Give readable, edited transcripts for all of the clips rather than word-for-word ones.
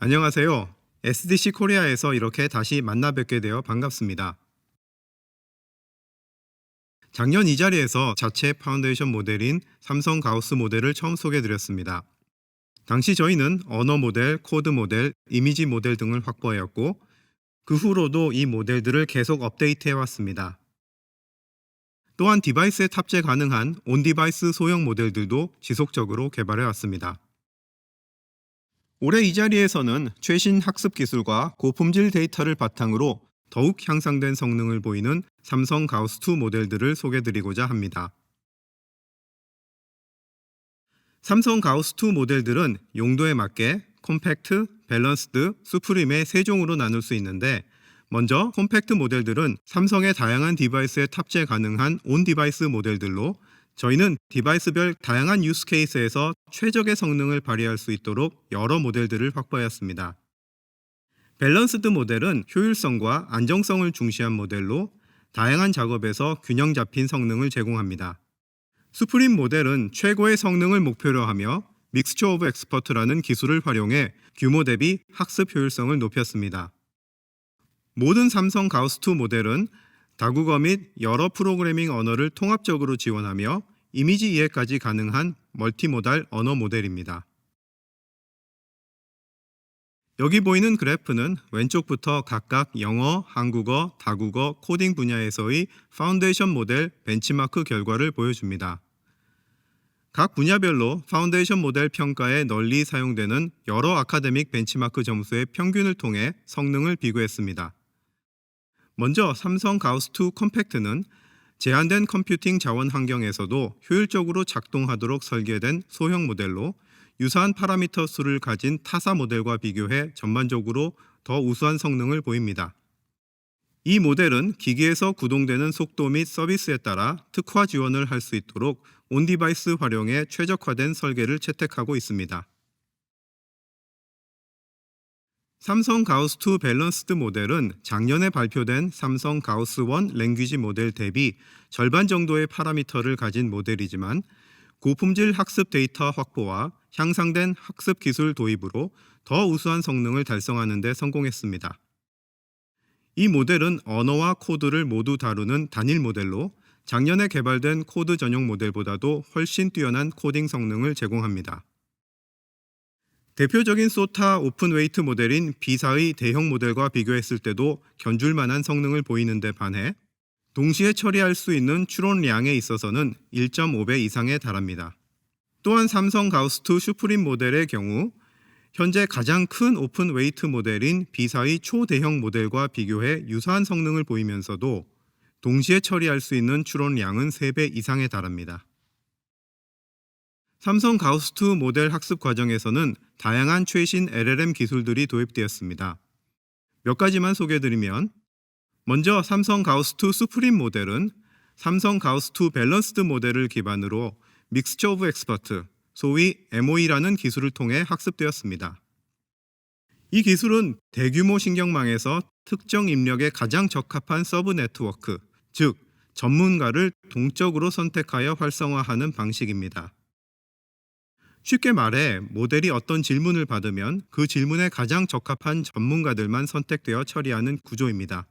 안녕하세요. SDC 코리아에서 이렇게 다시 만나 뵙게 되어 반갑습니다. 작년 이 자리에서 자체 파운데이션 모델인 삼성 가우스 모델을 처음 소개해드렸습니다. 당시 저희는 언어 모델, 코드 모델, 이미지 모델 등을 확보하였고 그 후로도 이 모델들을 계속 업데이트해 왔습니다. 또한 디바이스에 탑재 가능한 온디바이스 소형 모델들도 지속적으로 개발해 왔습니다. 올해 이 자리에서는 최신 학습 기술과 고품질 데이터를 바탕으로 더욱 향상된 성능을 보이는 삼성 가우스2 모델들을 소개드리고자 합니다. 삼성 가우스2 모델들은 용도에 맞게 콤팩트, 밸런스드, 수프림의 세 종으로 나눌 수 있는데 먼저 콤팩트 모델들은 삼성의 다양한 디바이스에 탑재 가능한 온 디바이스 모델들로 저희는 디바이스별 다양한 유스 케이스에서 최적의 성능을 발휘할 수 있도록 여러 모델들을 확보하였습니다. 밸런스드 모델은 효율성과 안정성을 중시한 모델로 다양한 작업에서 균형 잡힌 성능을 제공합니다. 수프림 모델은 최고의 성능을 목표로 하며 믹스처 오브 엑스퍼트라는 기술을 활용해 규모 대비 학습 효율성을 높였습니다. 모든 삼성 가우스2 모델은 다국어 및 여러 프로그래밍 언어를 통합적으로 지원하며 이미지 이해까지 가능한 멀티모달 언어 모델입니다. 여기 보이는 그래프는 왼쪽부터 각각 영어, 한국어, 다국어, 코딩 분야에서의 파운데이션 모델 벤치마크 결과를 보여줍니다. 각 분야별로 파운데이션 모델 평가에 널리 사용되는 여러 아카데믹 벤치마크 점수의 평균을 통해 성능을 비교했습니다. 먼저 삼성 가우스2 컴팩트는 제한된 컴퓨팅 자원 환경에서도 효율적으로 작동하도록 설계된 소형 모델로 유사한 파라미터 수를 가진 타사 모델과 비교해 전반적으로 더 우수한 성능을 보입니다. 이 모델은 기기에서 구동되는 속도 및 서비스에 따라 특화 지원을 할 수 있도록 온디바이스 활용에 최적화된 설계를 채택하고 있습니다. 삼성 가우스2 밸런스드 모델은 작년에 발표된 삼성 가우스1 랭귀지 모델 대비 절반 정도의 파라미터를 가진 모델이지만 고품질 학습 데이터 확보와 향상된 학습 기술 도입으로 더 우수한 성능을 달성하는 데 성공했습니다. 이 모델은 언어와 코드를 모두 다루는 단일 모델로 작년에 개발된 코드 전용 모델보다도 훨씬 뛰어난 코딩 성능을 제공합니다. 대표적인 소타 오픈웨이트 모델인 B사의 대형 모델과 비교했을 때도 견줄만한 성능을 보이는 데 반해 동시에 처리할 수 있는 추론량에 있어서는 1.5배 이상에 달합니다. 또한 삼성 가우스2 슈프림 모델의 경우 현재 가장 큰 오픈웨이트 모델인 B사의 초대형 모델과 비교해 유사한 성능을 보이면서도 동시에 처리할 수 있는 추론량은 3배 이상에 달합니다. 삼성 가우스2 모델 학습 과정에서는 다양한 최신 LLM 기술들이 도입되었습니다. 몇 가지만 소개해드리면 먼저 삼성 가우스2 수프림 모델은 삼성 가우스2 밸런스드 모델을 기반으로 믹스처 오브 엑스퍼트, 소위 MOE라는 기술을 통해 학습되었습니다. 이 기술은 대규모 신경망에서 특정 입력에 가장 적합한 서브 네트워크, 즉 전문가를 동적으로 선택하여 활성화하는 방식입니다. 쉽게 말해 모델이 어떤 질문을 받으면 그 질문에 가장 적합한 전문가들만 선택되어 처리하는 구조입니다.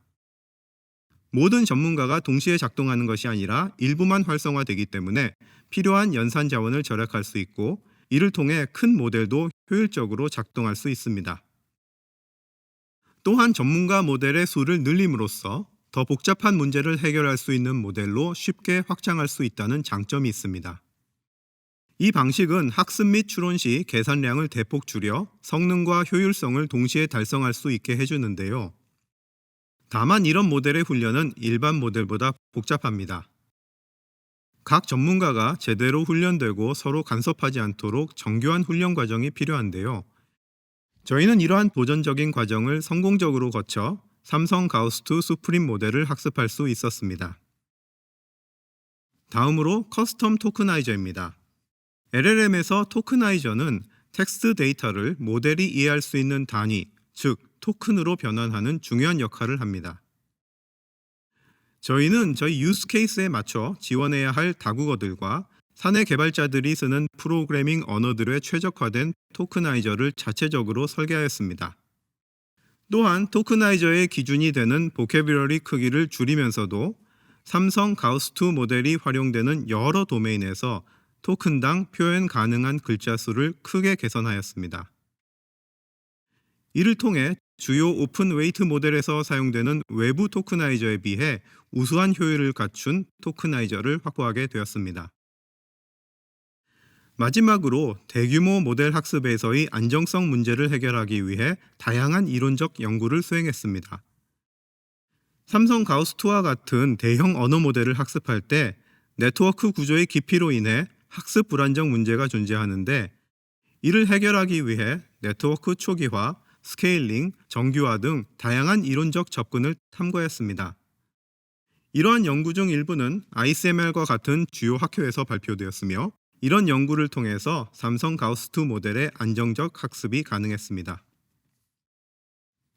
모든 전문가가 동시에 작동하는 것이 아니라 일부만 활성화되기 때문에 필요한 연산 자원을 절약할 수 있고 이를 통해 큰 모델도 효율적으로 작동할 수 있습니다. 또한 전문가 모델의 수를 늘림으로써 더 복잡한 문제를 해결할 수 있는 모델로 쉽게 확장할 수 있다는 장점이 있습니다. 이 방식은 학습 및 추론 시 계산량을 대폭 줄여 성능과 효율성을 동시에 달성할 수 있게 해주는데요. 다만 이런 모델의 훈련은 일반 모델보다 복잡합니다. 각 전문가가 제대로 훈련되고 서로 간섭하지 않도록 정교한 훈련 과정이 필요한데요. 저희는 이러한 도전적인 과정을 성공적으로 거쳐 삼성 가우스2 수프림 모델을 학습할 수 있었습니다. 다음으로 커스텀 토크나이저입니다. LLM에서 토크나이저는 텍스트 데이터를 모델이 이해할 수 있는 단위, 즉 토큰으로 변환하는 중요한 역할을 합니다. 저희는 저희 유스 케이스에 맞춰 지원해야 할 다국어들과 사내 개발자들이 쓰는 프로그래밍 언어들에 최적화된 토크나이저를 자체적으로 설계하였습니다. 또한 토크나이저의 기준이 되는 보캐뷸러리 크기를 줄이면서도 삼성 가우스2 모델이 활용되는 여러 도메인에서 토큰당 표현 가능한 글자 수를 크게 개선하였습니다. 이를 통해 주요 오픈 웨이트 모델에서 사용되는 외부 토크나이저에 비해 우수한 효율을 갖춘 토크나이저를 확보하게 되었습니다. 마지막으로 대규모 모델 학습에서의 안정성 문제를 해결하기 위해 다양한 이론적 연구를 수행했습니다. 삼성 가우스2와 같은 대형 언어 모델을 학습할 때 네트워크 구조의 깊이로 인해 학습 불안정 문제가 존재하는데, 이를 해결하기 위해 네트워크 초기화, 스케일링, 정규화 등 다양한 이론적 접근을 탐구했습니다. 이러한 연구 중 일부는 ICML과 같은 주요 학회에서 발표되었으며, 이런 연구를 통해서 삼성 가우스2 모델의 안정적 학습이 가능했습니다.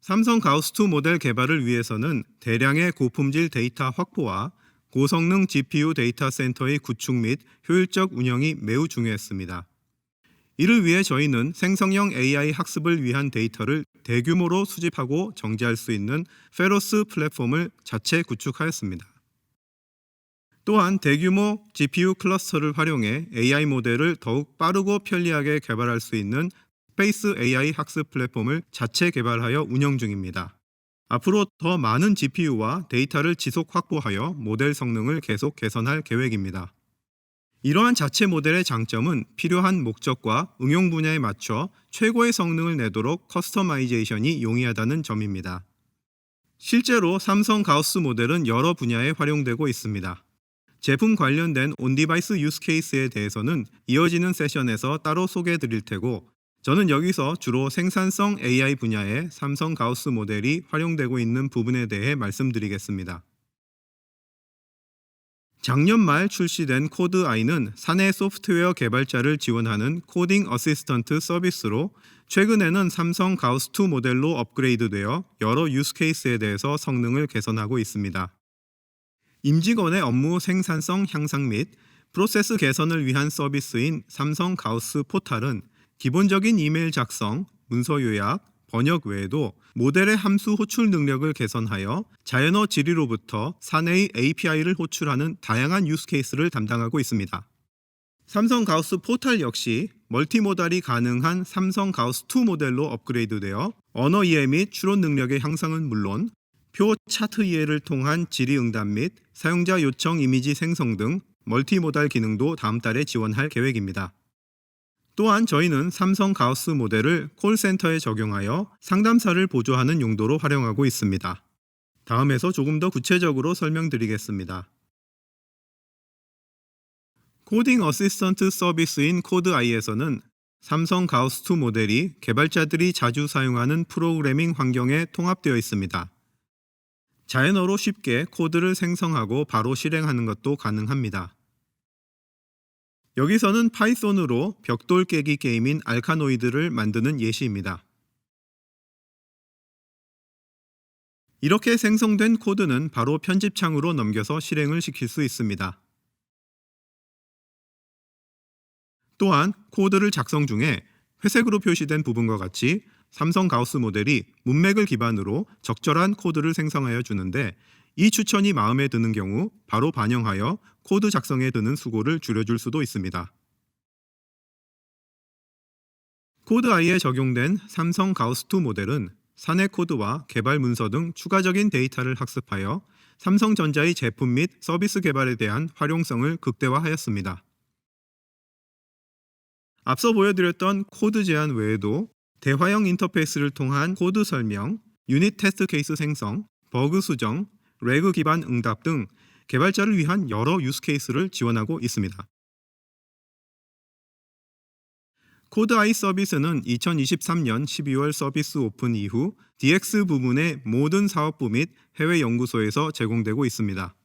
삼성 가우스2 모델 개발을 위해서는 대량의 고품질 데이터 확보와 고성능 GPU 데이터 센터의 구축 및 효율적 운영이 매우 중요했습니다. 이를 위해 저희는 생성형 AI 학습을 위한 데이터를 대규모로 수집하고 정지할 수 있는 페로스 플랫폼을 자체 구축하였습니다. 또한 대규모 GPU 클러스터를 활용해 AI 모델을 더욱 빠르고 편리하게 개발할 수 있는 스페이스 AI 학습 플랫폼을 자체 개발하여 운영 중입니다. 앞으로 더 많은 GPU와 데이터를 지속 확보하여 모델 성능을 계속 개선할 계획입니다. 이러한 자체 모델의 장점은 필요한 목적과 응용 분야에 맞춰 최고의 성능을 내도록 커스터마이제이션이 용이하다는 점입니다. 실제로 삼성 가우스 모델은 여러 분야에 활용되고 있습니다. 제품 관련된 온디바이스 유스 케이스에 대해서는 이어지는 세션에서 따로 소개해 드릴 테고, 저는 여기서 주로 생산성 AI 분야에 삼성 가우스 모델이 활용되고 있는 부분에 대해 말씀드리겠습니다. 작년 말 출시된 코드아이는 사내 소프트웨어 개발자를 지원하는 코딩 어시스턴트 서비스로, 최근에는 삼성 가우스2 모델로 업그레이드되어 여러 유스 케이스에 대해서 성능을 개선하고 있습니다. 임직원의 업무 생산성 향상 및 프로세스 개선을 위한 서비스인 삼성 가우스 포탈은 기본적인 이메일 작성, 문서 요약, 번역 외에도 모델의 함수 호출 능력을 개선하여 자연어 지리로부터 사내의 API를 호출하는 다양한 유스 케이스를 담당하고 있습니다. 삼성 가우스 포탈 역시 멀티모달이 가능한 삼성 가우스2 모델로 업그레이드되어 언어 이해 및 추론 능력의 향상은 물론 표 차트 이해를 통한 질의응답 및 사용자 요청 이미지 생성 등 멀티모달 기능도 다음 달에 지원할 계획입니다. 또한 저희는 삼성 가우스 모델을 콜센터에 적용하여 상담사를 보조하는 용도로 활용하고 있습니다. 다음에서 조금 더 구체적으로 설명드리겠습니다. 코딩 어시스턴트 서비스인 코드아이에서는 삼성 가우스2 모델이 개발자들이 자주 사용하는 프로그래밍 환경에 통합되어 있습니다. 자연어로 쉽게 코드를 생성하고 바로 실행하는 것도 가능합니다. 여기서는 파이썬으로 벽돌 깨기 게임인 알카노이드를 만드는 예시입니다. 이렇게 생성된 코드는 바로 편집창으로 넘겨서 실행을 시킬 수 있습니다. 또한 코드를 작성 중에 회색으로 표시된 부분과 같이 삼성 가우스 모델이 문맥을 기반으로 적절한 코드를 생성하여 주는데, 이 추천이 마음에 드는 경우 바로 반영하여 코드 작성에 드는 수고를 줄여줄 수도 있습니다. 코드아이에 적용된 삼성 가우스2 모델은 사내 코드와 개발 문서 등 추가적인 데이터를 학습하여 삼성전자의 제품 및 서비스 개발에 대한 활용성을 극대화하였습니다. 앞서 보여드렸던 코드 제안 외에도 대화형 인터페이스를 통한 코드 설명, 유닛 테스트 케이스 생성, 버그 수정, 레그 기반 응답 등 개발자를 위한 여러 유스 케이스를 지원하고 있습니다. 코드아이 서비스는 2023년 12월 서비스 오픈 이후 DX 부문의 모든 사업부 및 해외 연구소에서 제공되고 있습니다.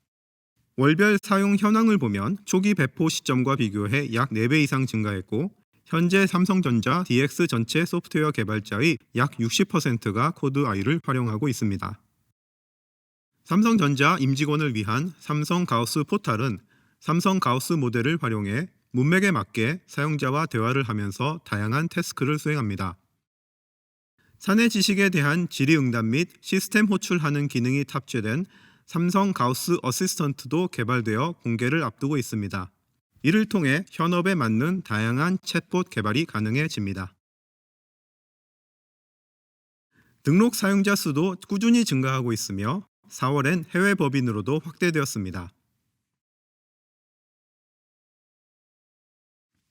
월별 사용 현황을 보면 초기 배포 시점과 비교해 약 4배 이상 증가했고, 현재 삼성전자 DX 전체 소프트웨어 개발자의 약 60%가 코드아이를 활용하고 있습니다. 삼성전자 임직원을 위한 삼성 가우스 포탈은 삼성 가우스 모델을 활용해 문맥에 맞게 사용자와 대화를 하면서 다양한 태스크를 수행합니다. 사내 지식에 대한 질의응답 및 시스템 호출하는 기능이 탑재된 삼성 가우스 어시스턴트도 개발되어 공개를 앞두고 있습니다. 이를 통해 현업에 맞는 다양한 챗봇 개발이 가능해집니다. 등록 사용자 수도 꾸준히 증가하고 있으며 4월엔 해외 법인으로도 확대되었습니다.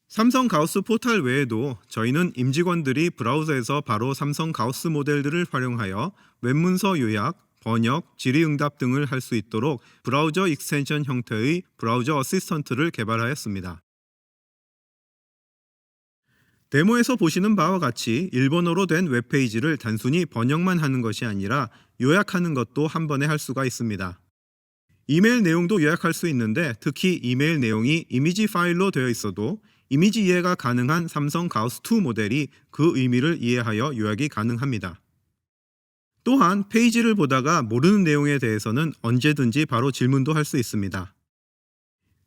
삼성 가우스 포탈 외에도 저희는 임직원들이 브라우저에서 바로 삼성 가우스 모델들을 활용하여 웹문서 요약, 번역, 질의응답 등을 할 수 있도록 브라우저 익스텐션 형태의 브라우저 어시스턴트를 개발하였습니다. 데모에서 보시는 바와 같이 일본어로 된 웹페이지를 단순히 번역만 하는 것이 아니라 요약하는 것도 한 번에 할 수가 있습니다. 이메일 내용도 요약할 수 있는데 특히 이메일 내용이 이미지 파일로 되어 있어도 이미지 이해가 가능한 삼성 가우스2 모델이 그 의미를 이해하여 요약이 가능합니다. 또한 페이지를 보다가 모르는 내용에 대해서는 언제든지 바로 질문도 할 수 있습니다.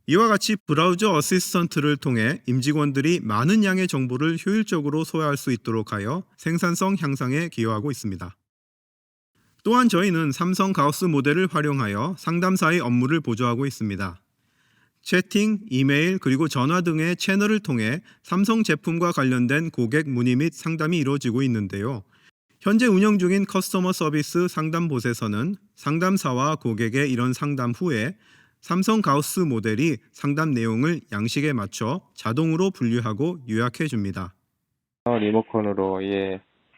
이와 같이 브라우저 어시스턴트를 통해 임직원들이 많은 양의 정보를 효율적으로 소화할 수 있도록 하여 생산성 향상에 기여하고 있습니다. 또한 저희는 삼성 가우스 모델을 활용하여 상담사의 업무를 보조하고 있습니다. 채팅, 이메일, 그리고 전화 등의 채널을 통해 삼성 제품과 관련된 고객 문의 및 상담이 이루어지고 있는데요. 현재 운영 중인 커스터머 서비스 상담봇에서는 상담사와 고객의 이런 상담 후에 삼성 가우스 모델이 상담 내용을 양식에 맞춰 자동으로 분류하고 요약해 줍니다. 리모컨으로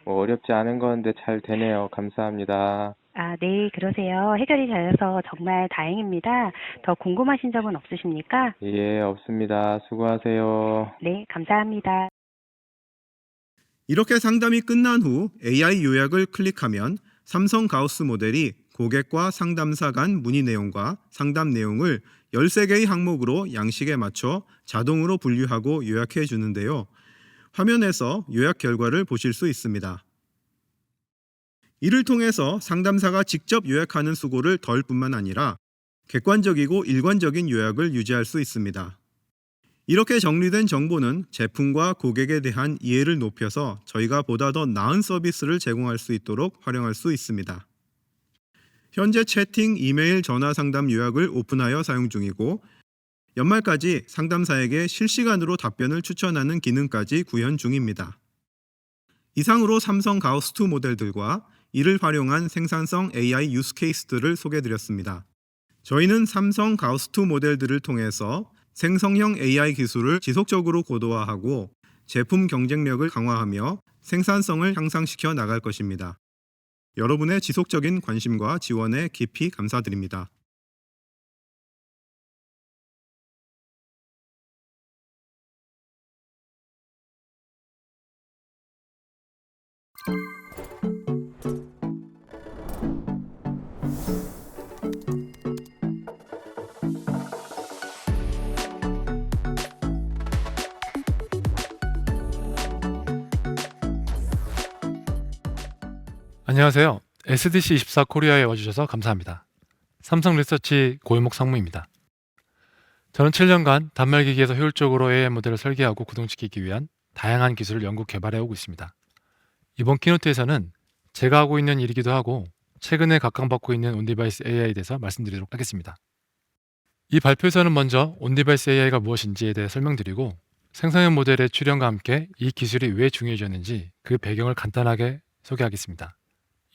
어렵지 않은 건데 잘 되네요. 감사합니다. 네, 그러세요. 해결이 되어서 정말 다행입니다. 더 궁금하신 점은 없으십니까? 예, 없습니다. 수고하세요. 네, 감사합니다. 이렇게 상담이 끝난 후 AI 요약을 클릭하면 삼성 가우스 모델이 고객과 상담사 간 문의 내용과 상담 내용을 13개의 항목으로 양식에 맞춰 자동으로 분류하고 요약해 주는데요. 화면에서 요약 결과를 보실 수 있습니다. 이를 통해서 상담사가 직접 요약하는 수고를 덜 뿐만 아니라 객관적이고 일관적인 요약을 유지할 수 있습니다. 이렇게 정리된 정보는 제품과 고객에 대한 이해를 높여서 저희가 보다 더 나은 서비스를 제공할 수 있도록 활용할 수 있습니다. 현재 채팅, 이메일, 전화 상담 요약을 오픈하여 사용 중이고 연말까지 상담사에게 실시간으로 답변을 추천하는 기능까지 구현 중입니다. 이상으로 삼성 가우스2 모델들과 이를 활용한 생산성 AI 유스 케이스들을 소개해드렸습니다. 저희는 삼성 가우스2 모델들을 통해서 생성형 AI 기술을 지속적으로 고도화하고 제품 경쟁력을 강화하며 생산성을 향상시켜 나갈 것입니다. 여러분의 지속적인 관심과 지원에 깊이 감사드립니다. 안녕하세요. SDC24 코리아에 와주셔서 감사합니다. 삼성 리서치 고일목 상무입니다. 저는 7년간 단말기기에서 효율적으로 AI 모델을 설계하고 구동시키기 위한 다양한 기술을 연구 개발해오고 있습니다. 이번 키노트에서는 제가 하고 있는 일이기도 하고 최근에 각광받고 있는 온디바이스 AI에 대해서 말씀드리도록 하겠습니다. 이 발표에서는 먼저 온디바이스 AI가 무엇인지에 대해 설명드리고 생성형 모델의 출현과 함께 이 기술이 왜 중요해졌는지 그 배경을 간단하게 소개하겠습니다.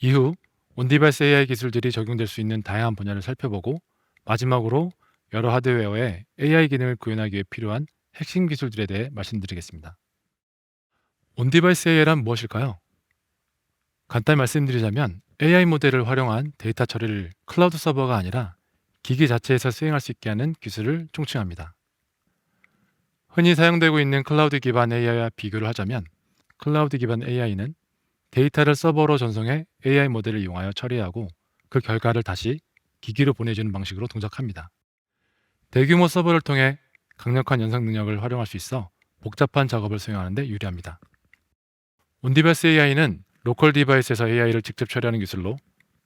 이후 온디바이스 AI 기술들이 적용될 수 있는 다양한 분야를 살펴보고 마지막으로 여러 하드웨어에 AI 기능을 구현하기 위해 필요한 핵심 기술들에 대해 말씀드리겠습니다. 온디바이스 AI란 무엇일까요? 간단히 말씀드리자면 AI 모델을 활용한 데이터 처리를 클라우드 서버가 아니라 기기 자체에서 수행할 수 있게 하는 기술을 총칭합니다. 흔히 사용되고 있는 클라우드 기반 AI와 비교를 하자면 클라우드 기반 AI는 데이터를 서버로 전송해 AI 모델을 이용하여 처리하고 그 결과를 다시 기기로 보내주는 방식으로 동작합니다. 대규모 서버를 통해 강력한 연산 능력을 활용할 수 있어 복잡한 작업을 수행하는 데 유리합니다. 온디바이스 AI는 로컬 디바이스에서 AI를 직접 처리하는 기술로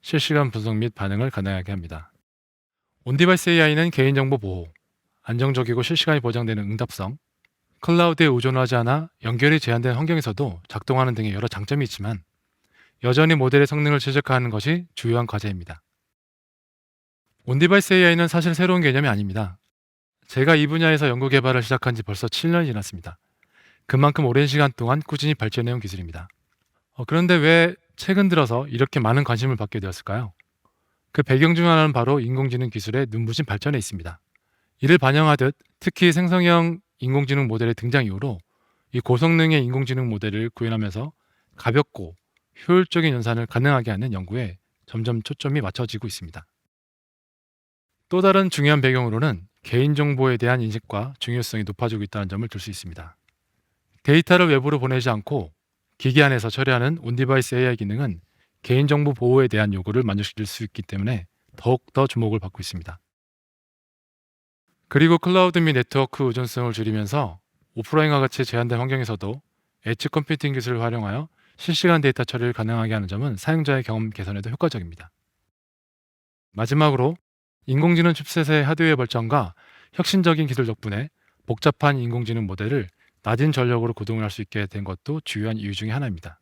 실시간 분석 및 반응을 가능하게 합니다. 온디바이스 AI는 개인정보 보호, 안정적이고 실시간이 보장되는 응답성, 클라우드에 의존하지 않아 연결이 제한된 환경에서도 작동하는 등의 여러 장점이 있지만 여전히 모델의 성능을 최적화하는 것이 주요한 과제입니다. 온디바이스 AI는 사실 새로운 개념이 아닙니다. 제가 이 분야에서 연구 개발을 시작한 지 벌써 7년이 지났습니다. 그만큼 오랜 시간 동안 꾸준히 발전해온 기술입니다. 그런데 왜 최근 들어서 이렇게 많은 관심을 받게 되었을까요? 그 배경 중 하나는 바로 인공지능 기술의 눈부신 발전에 있습니다. 이를 반영하듯 특히 생성형 인공지능 모델의 등장 이후로 이 고성능의 인공지능 모델을 구현하면서 가볍고 효율적인 연산을 가능하게 하는 연구에 점점 초점이 맞춰지고 있습니다. 또 다른 중요한 배경으로는 개인정보에 대한 인식과 중요성이 높아지고 있다는 점을 들 수 있습니다. 데이터를 외부로 보내지 않고 기기 안에서 처리하는 온디바이스 AI 기능은 개인정보 보호에 대한 요구를 만족시킬 수 있기 때문에 더욱더 주목을 받고 있습니다. 그리고 클라우드 및 네트워크 의존성을 줄이면서 오프라인과 같이 제한된 환경에서도 엣지 컴퓨팅 기술을 활용하여 실시간 데이터 처리를 가능하게 하는 점은 사용자의 경험 개선에도 효과적입니다. 마지막으로 인공지능 칩셋의 하드웨어 발전과 혁신적인 기술 덕분에 복잡한 인공지능 모델을 낮은 전력으로 구동을 할 수 있게 된 것도 주요한 이유 중에 하나입니다.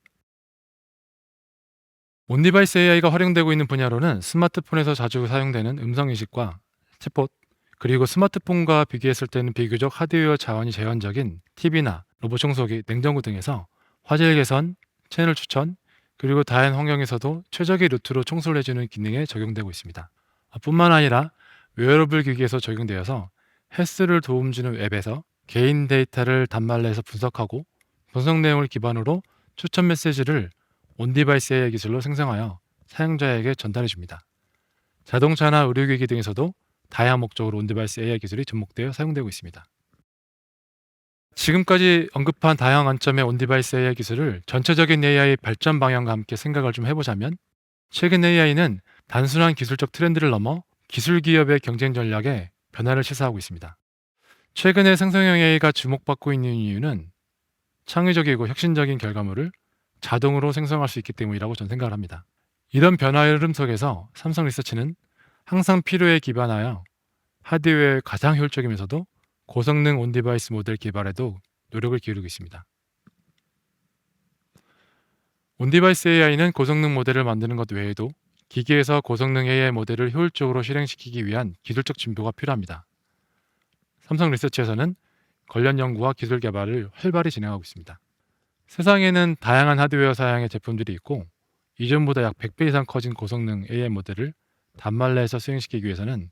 온디바이스 AI가 활용되고 있는 분야로는 스마트폰에서 자주 사용되는 음성인식과 챗봇, 그리고 스마트폰과 비교했을 때는 비교적 하드웨어 자원이 제한적인 TV나 로봇 청소기, 냉장고 등에서 화질 개선, 채널 추천, 그리고 다양한 환경에서도 최적의 루트로 청소를 해주는 기능에 적용되고 있습니다. 뿐만 아니라 웨어러블 기기에서 적용되어서 헬스를 도움주는 앱에서 개인 데이터를 단말로해서 분석하고 분석 내용을 기반으로 추천 메시지를 온디바이스 AI 기술로 생성하여 사용자에게 전달해 줍니다. 자동차나 의료기기 등에서도 다양한 목적으로 온디바이스 AI 기술이 접목되어 사용되고 있습니다. 지금까지 언급한 다양한 관점의 온디바이스 AI 기술을 전체적인 AI 발전 방향과 함께 생각을 좀 해보자면 최근 AI는 단순한 기술적 트렌드를 넘어 기술 기업의 경쟁 전략에 변화를 시사하고 있습니다. 최근에 생성형 AI가 주목받고 있는 이유는 창의적이고 혁신적인 결과물을 자동으로 생성할 수 있기 때문이라고 저는 생각을 합니다. 이런 변화의 흐름 속에서 삼성 리서치는 항상 필요에 기반하여 하드웨어의 가장 효율적이면서도 고성능 온디바이스 모델 개발에도 노력을 기울이고 있습니다. 온디바이스 AI는 고성능 모델을 만드는 것 외에도 기기에서 고성능 AI 모델을 효율적으로 실행시키기 위한 기술적 진보가 필요합니다. 삼성 리서치에서는 관련 연구와 기술 개발을 활발히 진행하고 있습니다. 세상에는 다양한 하드웨어 사양의 제품들이 있고 이전보다 약 100배 이상 커진 고성능 AI 모델을 단말로해서 수행시키기 위해서는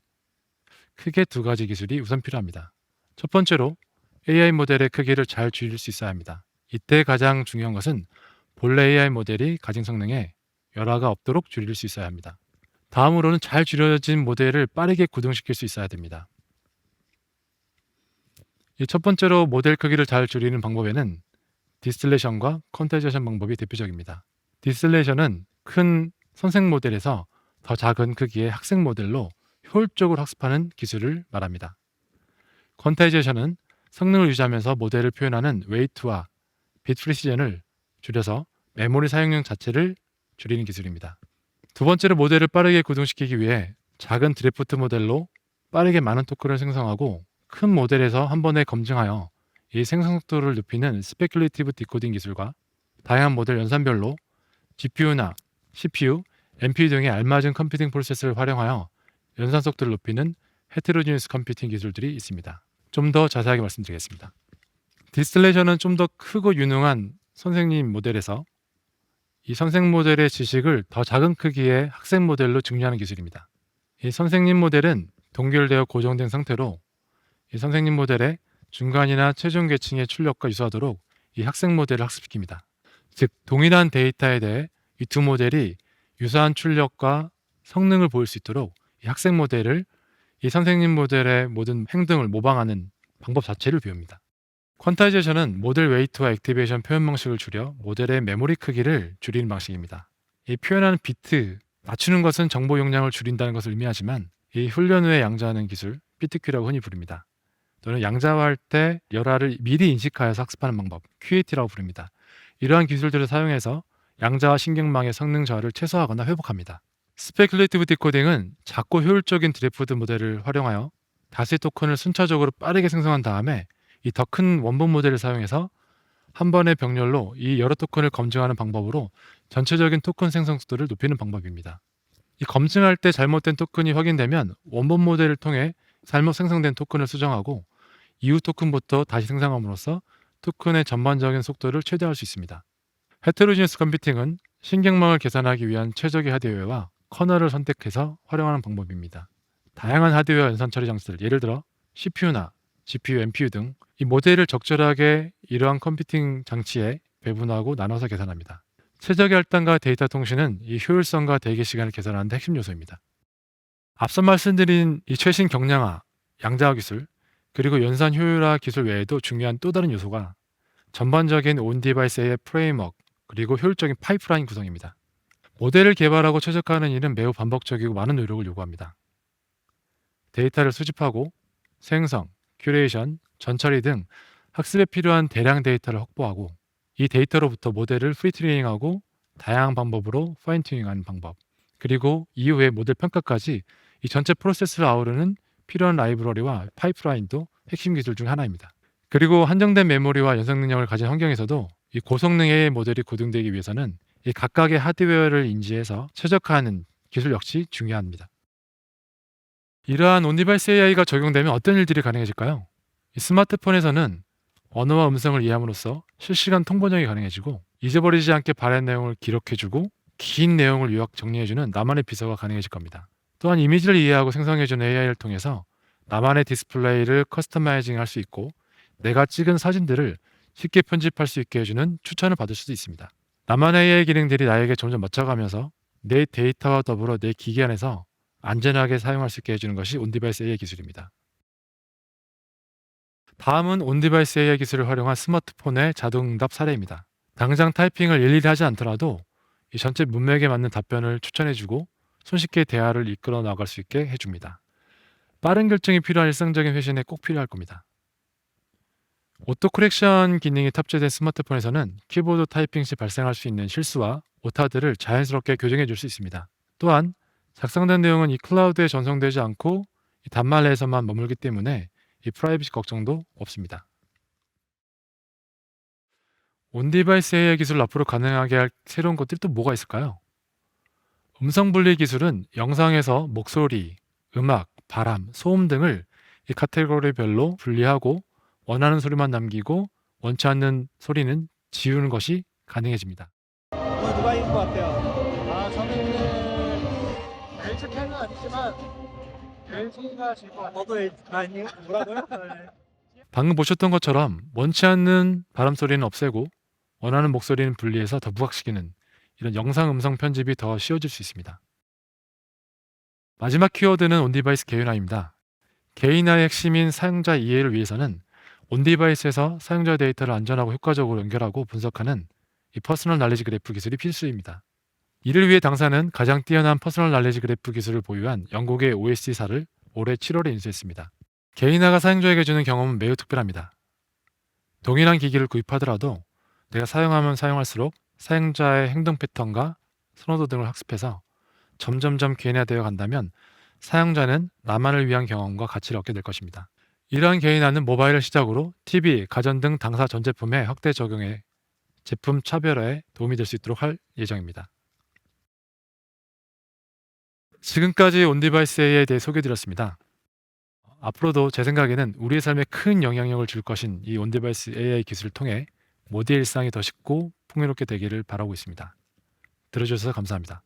크게 두 가지 기술이 우선 필요합니다. 첫 번째로 AI 모델의 크기를 잘 줄일 수 있어야 합니다. 이때 가장 중요한 것은 본래 AI 모델이 가진 성능에 열화가 없도록 줄일 수 있어야 합니다. 다음으로는 잘 줄여진 모델을 빠르게 구동시킬 수 있어야 됩니다. 이 첫 번째로 모델 크기를 잘 줄이는 방법에는 디스틸레이션과 퀀타이제이션 방법이 대표적입니다. 디스틸레이션은 큰 선생 모델에서 더 작은 크기의 학생 모델로 효율적으로 학습하는 기술을 말합니다. 퀀타이제이션은 성능을 유지하면서 모델을 표현하는 웨이트와 빗 프리시전을 줄여서 메모리 사용량 자체를 줄이는 기술입니다. 두 번째로 모델을 빠르게 구동시키기 위해 작은 드래프트 모델로 빠르게 많은 토큰을 생성하고 큰 모델에서 한 번에 검증하여 이 생성 속도를 높이는 스페큘레이티브 디코딩 기술과 다양한 모델 연산별로 GPU나 CPU, NPU 등의 알맞은 컴퓨팅 프로세스를 활용하여 연산 속도를 높이는 헤테로지니스 컴퓨팅 기술들이 있습니다. 좀 더 자세하게 말씀드리겠습니다. 디스틸레이션은 좀 더 크고 유능한 선생님 모델에서 이 선생 모델의 지식을 더 작은 크기의 학생 모델로 증류하는 기술입니다. 이 선생님 모델은 동결되어 고정된 상태로 이 선생님 모델의 중간이나 최종 계층의 출력과 유사하도록 이 학생 모델을 학습시킵니다. 즉 동일한 데이터에 대해 이 두 모델이 유사한 출력과 성능을 보일 수 있도록 이 학생 모델을 이 선생님 모델의 모든 행동을 모방하는 방법 자체를 배웁니다. 퀀타이제이션은 모델 웨이트와 액티베이션 표현 방식을 줄여 모델의 메모리 크기를 줄이는 방식입니다. 이 표현하는 비트, 맞추는 것은 정보 용량을 줄인다는 것을 의미하지만 이 훈련 후에 양자하는 기술, BTQ라고 흔히 부릅니다. 또는 양자화할 때 열화를 미리 인식하여서 학습하는 방법, QAT라고 부릅니다. 이러한 기술들을 사용해서 양자와 신경망의 성능 저하를 최소화하거나 회복합니다. 스페큘레이티브 디코딩은 작고 효율적인 드래프트 모델을 활용하여 다수의 토큰을 순차적으로 빠르게 생성한 다음에 이 더 큰 원본 모델을 사용해서 한 번의 병렬로 이 여러 토큰을 검증하는 방법으로 전체적인 토큰 생성 속도를 높이는 방법입니다. 이 검증할 때 잘못된 토큰이 확인되면 원본 모델을 통해 잘못 생성된 토큰을 수정하고 이후 토큰부터 다시 생성함으로써 토큰의 전반적인 속도를 최대화할 수 있습니다. 헤테로지니어스 컴퓨팅은 신경망을 계산하기 위한 최적의 하드웨어와 커널을 선택해서 활용하는 방법입니다. 다양한 하드웨어 연산 처리 장치들, 예를 들어 CPU나 GPU, NPU 등 이 모델을 적절하게 이러한 컴퓨팅 장치에 배분하고 나눠서 계산합니다. 최적의 할당과 데이터 통신은 이 효율성과 대기 시간을 계산하는 데 핵심 요소입니다. 앞서 말씀드린 이 최신 경량화, 양자화 기술, 그리고 연산 효율화 기술 외에도 중요한 또 다른 요소가 전반적인 온디바이스 AI 프레임워크, 그리고 효율적인 파이프라인 구성입니다. 모델을 개발하고 최적화하는 일은 매우 반복적이고 많은 노력을 요구합니다. 데이터를 수집하고 생성, 큐레이션, 전처리 등 학습에 필요한 대량 데이터를 확보하고 이 데이터로부터 모델을 프리트레이닝하고 다양한 방법으로 파인 튜닝하는 방법, 그리고 이후에 모델 평가까지 이 전체 프로세스를 아우르는 필요한 라이브러리와 파이프라인도 핵심 기술 중 하나입니다. 그리고 한정된 메모리와 연산 능력을 가진 환경에서도 이 고성능 AI 모델이 구동되기 위해서는 이 각각의 하드웨어를 인지해서 최적화하는 기술 역시 중요합니다. 이러한 온디바이스 AI가 적용되면 어떤 일들이 가능해질까요? 이 스마트폰에서는 언어와 음성을 이해함으로써 실시간 통번역이 가능해지고 잊어버리지 않게 바란 내용을 기록해주고 긴 내용을 요약 정리해주는 나만의 비서가 가능해질 겁니다. 또한 이미지를 이해하고 생성해주는 AI를 통해서 나만의 디스플레이를 커스터마이징 할 수 있고 내가 찍은 사진들을 쉽게 편집할 수 있게 해주는 추천을 받을 수도 있습니다. 나만의 AI 기능들이 나에게 점점 맞춰가면서 내 데이터와 더불어 내 기기 안에서 안전하게 사용할 수 있게 해주는 것이 온디바이스 AI 기술입니다. 다음은 온디바이스 AI 기술을 활용한 스마트폰의 자동응답 사례입니다. 당장 타이핑을 일일이 하지 않더라도 이 전체 문맥에 맞는 답변을 추천해주고 손쉽게 대화를 이끌어 나갈 수 있게 해줍니다. 빠른 결정이 필요한 일상적인 회신에 꼭 필요할 겁니다. 오토 커렉션 기능이 탑재된 스마트폰에서는 키보드 타이핑 시 발생할 수 있는 실수와 오타들을 자연스럽게 교정해 줄 수 있습니다. 또한 작성된 내용은 이 클라우드에 전송되지 않고 이 단말 내에서만 머물기 때문에 이 프라이버시 걱정도 없습니다. 온디바이스 AI 기술을 앞으로 가능하게 할 새로운 것들이 또 뭐가 있을까요? 음성 분리 기술은 영상에서 목소리, 음악, 바람, 소음 등을 이 카테고리별로 분리하고 원하는 소리만 남기고 원치 않는 소리는 지우는 것이 가능해집니다. 오늘 누가 이긴 것 같아요? 저는 LG 팬은 아니지만 LG가 질 것 같아요. 너도 LG가 아니에요? 뭐라고요? 방금 보셨던 것처럼 원치 않는 바람 소리는 없애고 원하는 목소리는 분리해서 더 부각시키는 이런 영상 음성 편집이 더 쉬워질 수 있습니다. 마지막 키워드는 온디바이스 개인화입니다. 개인화의 핵심인 사용자 이해를 위해서는 온디바이스에서 사용자 데이터를 안전하고 효과적으로 연결하고 분석하는 이 퍼스널 날리지 그래프 기술이 필수입니다. 이를 위해 당사는 가장 뛰어난 퍼스널 날리지 그래프 기술을 보유한 영국의 OSC사를 올해 7월에 인수했습니다. 개인화가 사용자에게 주는 경험은 매우 특별합니다. 동일한 기기를 구입하더라도 내가 사용하면 사용할수록 사용자의 행동 패턴과 선호도 등을 학습해서 점점점 개인화되어 간다면 사용자는 나만을 위한 경험과 가치를 얻게 될 것입니다. 이러한 개인화는 모바일을 시작으로 TV, 가전 등 당사 전 제품에 확대 적용해 제품 차별화에 도움이 될 수 있도록 할 예정입니다. 지금까지 온디바이스 AI에 대해 소개해드렸습니다. 앞으로도 제 생각에는 우리의 삶에 큰 영향력을 줄 것인 이 온디바이스 AI 기술을 통해 모두의 일상이 더 쉽고 풍요롭게 되기를 바라고 있습니다. 들어주셔서 감사합니다.